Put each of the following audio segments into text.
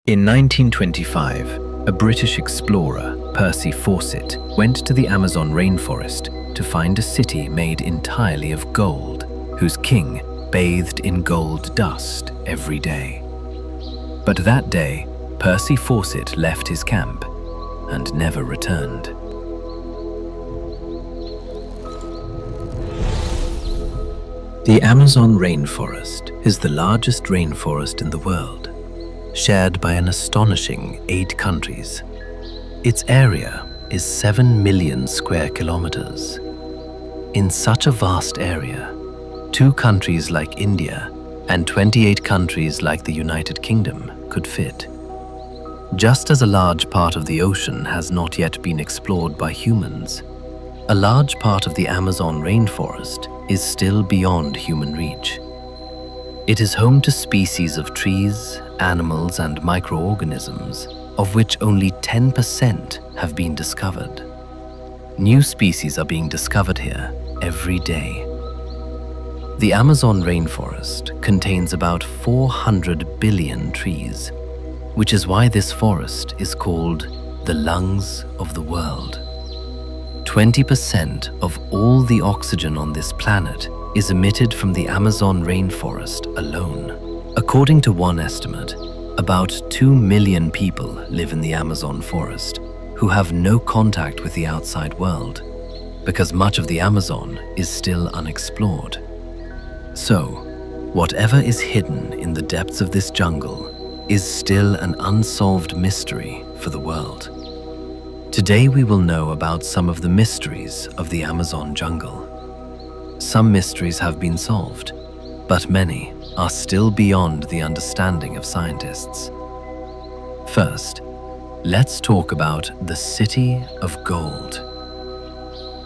In 1925, a British explorer, Percy Fawcett, went to the Amazon rainforest to find a city made entirely of gold, whose king bathed in gold dust every day. But that day, Percy Fawcett left his camp and never returned. The Amazon rainforest is the largest rainforest in the world, shared by an astonishing 8 countries. Its area is 7 million square kilometers. In such a vast area, 2 countries like India and 28 countries like the United Kingdom could fit. Just as a large part of the ocean has not yet been explored by humans, a large part of the Amazon rainforest is still beyond human reach. It is home to species of trees, animals, and microorganisms, of which only 10% have been discovered. New species are being discovered here every day. The Amazon rainforest contains about 400 billion trees, which is why this forest is called the lungs of the world. 20% of all the oxygen on this planet is emitted from the Amazon rainforest alone. According to one estimate, about 2 million people live in the Amazon forest who have no contact with the outside world, because much of the Amazon is still unexplored. So, whatever is hidden in the depths of this jungle is still an unsolved mystery for the world. Today we will know about some of the mysteries of the Amazon jungle. Some mysteries have been solved, but many are still beyond the understanding of scientists. First, let's talk about the City of Gold.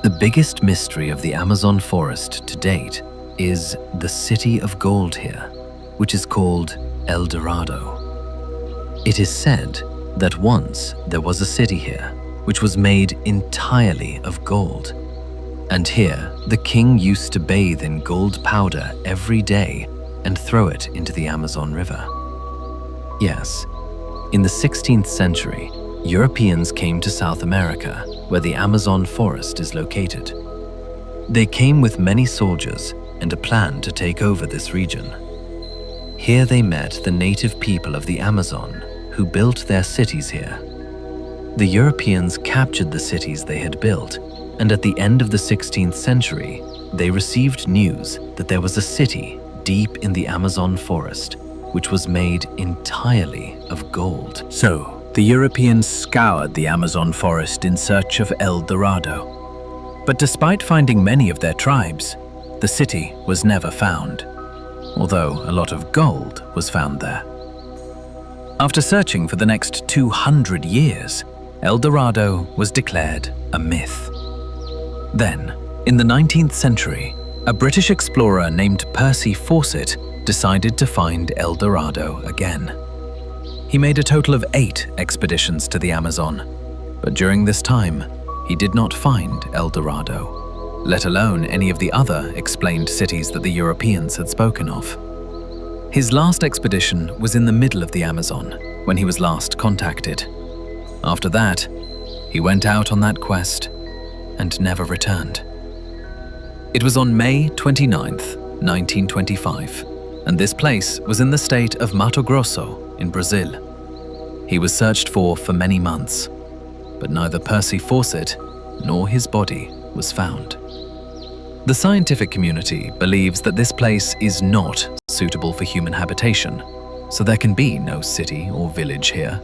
The biggest mystery of the Amazon forest to date is the City of Gold here, which is called El Dorado. It is said that once there was a city here which was made entirely of gold. And here, the king used to bathe in gold powder every day and throw it into the Amazon River. Yes, in the 16th century, Europeans came to South America, where the Amazon forest is located. They came with many soldiers and a plan to take over this region. Here they met the native people of the Amazon, who built their cities here. The Europeans captured the cities they had built, and at the end of the 16th century, they received news that there was a city deep in the Amazon forest, which was made entirely of gold. So, the Europeans scoured the Amazon forest in search of El Dorado. But despite finding many of their tribes, the city was never found, although a lot of gold was found there. After searching for the next 200 years, El Dorado was declared a myth. Then, in the 19th century, a British explorer named Percy Fawcett decided to find El Dorado again. He made a total of 8 expeditions to the Amazon, but during this time, he did not find El Dorado, let alone any of the other explained cities that the Europeans had spoken of. His last expedition was in the middle of the Amazon, when he was last contacted. After that, he went out on that quest and never returned. It was on May 29th, 1925, and this place was in the state of Mato Grosso in Brazil. He was searched for many months, but neither Percy Fawcett nor his body was found. The scientific community believes that this place is not suitable for human habitation, so there can be no city or village here.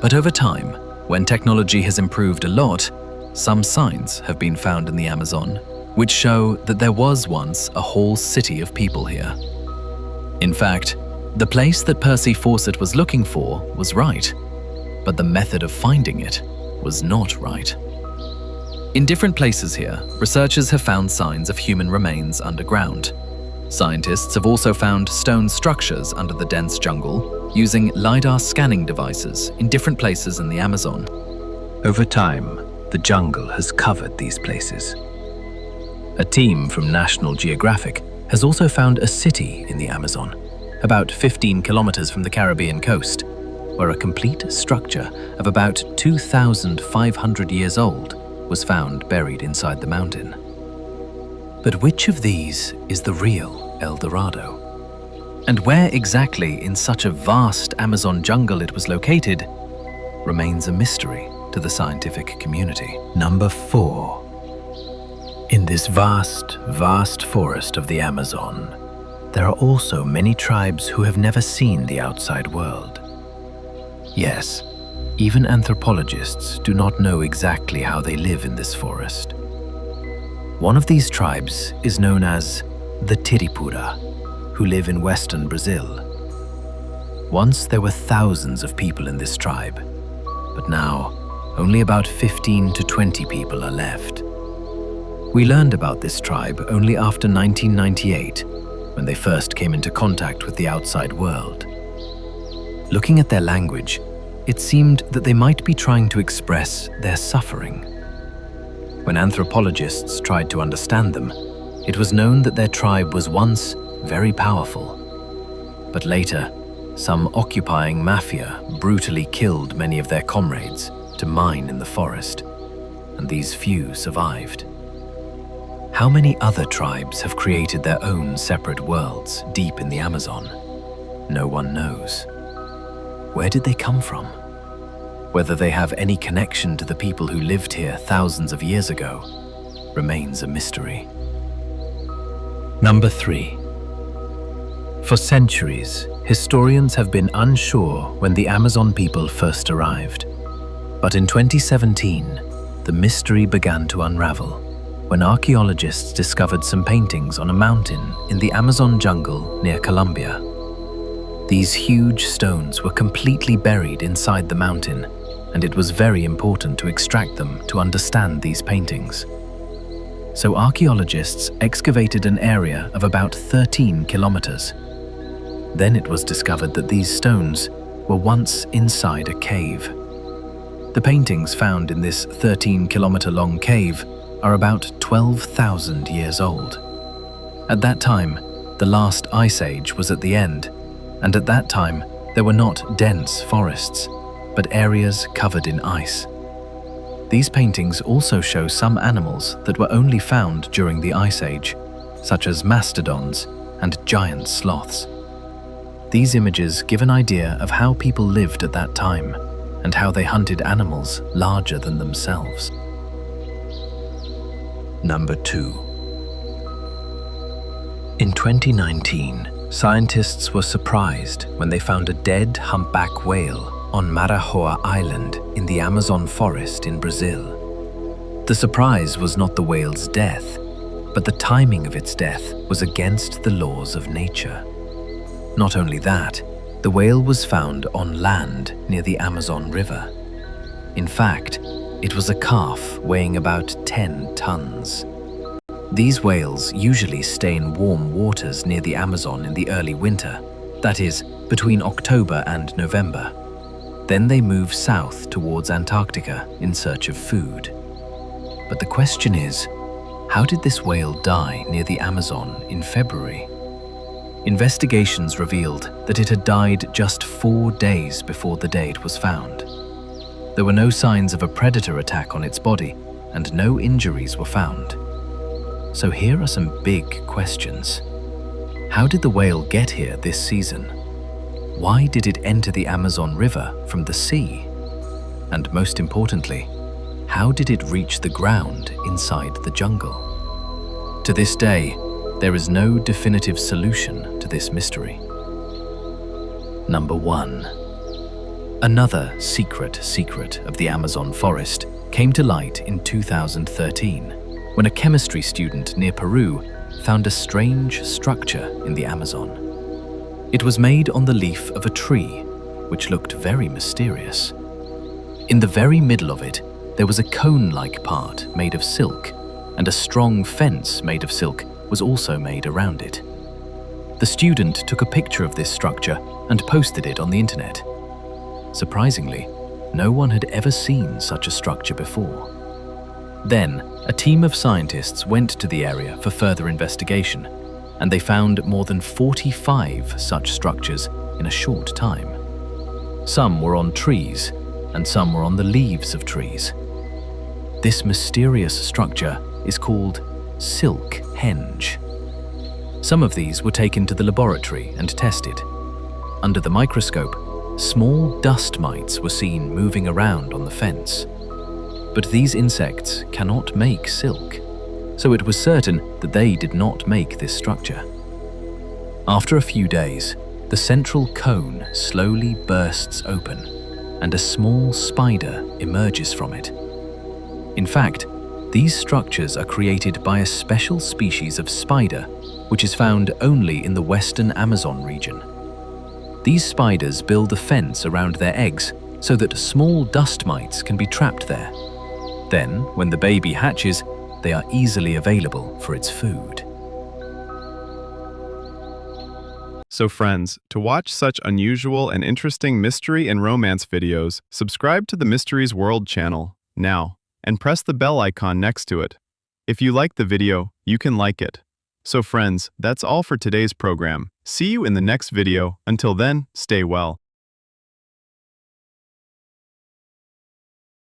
But over time, when technology has improved a lot, some signs have been found in the Amazon, which show that there was once a whole city of people here. In fact, the place that Percy Fawcett was looking for was right, but the method of finding it was not right. In different places here, researchers have found signs of human remains underground. Scientists have also found stone structures under the dense jungle using LiDAR scanning devices in different places in the Amazon. Over time, the jungle has covered these places. A team from National Geographic has also found a city in the Amazon, about 15 kilometers from the Caribbean coast, where a complete structure of about 2,500 years old was found buried inside the mountain. But which of these is the real El Dorado? And where exactly in such a vast Amazon jungle it was located remains a mystery to the scientific community. Number 4. In this vast, vast forest of the Amazon, there are also many tribes who have never seen the outside world. Yes, even anthropologists do not know exactly how they live in this forest. One of these tribes is known as the Tiripura, who live in western Brazil. Once there were thousands of people in this tribe, but now only about 15 to 20 people are left. We learned about this tribe only after 1998, when they first came into contact with the outside world. Looking at their language, it seemed that they might be trying to express their suffering. When anthropologists tried to understand them, it was known that their tribe was once very powerful. But later, some occupying mafia brutally killed many of their comrades to mine in the forest, and these few survived. How many other tribes have created their own separate worlds deep in the Amazon? No one knows. Where did they come from? Whether they have any connection to the people who lived here thousands of years ago remains a mystery. Number 3. For centuries, historians have been unsure when the Amazon people first arrived. But in 2017, the mystery began to unravel when archaeologists discovered some paintings on a mountain in the Amazon jungle near Colombia. These huge stones were completely buried inside the mountain, and it was very important to extract them to understand these paintings. So archaeologists excavated an area of about 13 kilometers. Then it was discovered that these stones were once inside a cave. The paintings found in this 13-kilometer-long cave are about 12,000 years old. At that time, the last ice age was at the end, and at that time there were not dense forests, but areas covered in ice. These paintings also show some animals that were only found during the ice age, such as mastodons and giant sloths. These images give an idea of how people lived at that time and how they hunted animals larger than themselves. Number 2. In 2019, scientists were surprised when they found a dead humpback whale on Marajoa Island in the Amazon forest in Brazil. The surprise was not the whale's death, but the timing of its death was against the laws of nature. Not only that, the whale was found on land near the Amazon River. In fact, it was a calf weighing about 10 tons. These whales usually stay in warm waters near the Amazon in the early winter, that is, between October and November. Then they move south towards Antarctica in search of food. But the question is, how did this whale die near the Amazon in February? Investigations revealed that it had died just 4 days before the day it was found. There were no signs of a predator attack on its body, and no injuries were found. So here are some big questions. How did the whale get here this season? Why did it enter the Amazon River from the sea? And most importantly, how did it reach the ground inside the jungle? To this day, there is no definitive solution to this mystery. Number 1. Another secret of the Amazon forest came to light in 2013 when a chemistry student near Peru found a strange structure in the Amazon. It was made on the leaf of a tree, which looked very mysterious. In the very middle of it, there was a cone-like part made of silk, and a strong fence made of silk was also made around it. The student took a picture of this structure and posted it on the internet. Surprisingly, no one had ever seen such a structure before. Then, a team of scientists went to the area for further investigation, and they found more than 45 such structures in a short time. Some were on trees, and some were on the leaves of trees. This mysterious structure is called silk henge. Some of these were taken to the laboratory and tested. Under the microscope, small dust mites were seen moving around on the fence. But these insects cannot make silk, so it was certain that they did not make this structure. After a few days, the central cone slowly bursts open, and a small spider emerges from it. In fact, these structures are created by a special species of spider, which is found only in the western Amazon region. These spiders build a fence around their eggs so that small dust mites can be trapped there. Then, when the baby hatches, they are easily available for its food. So friends, to watch such unusual and interesting mystery and romance videos, subscribe to the Mysteries World channel now and press the bell icon next to it. If you like the video, you can like it. So friends, that's all for today's program. See you in the next video. Until then, stay well.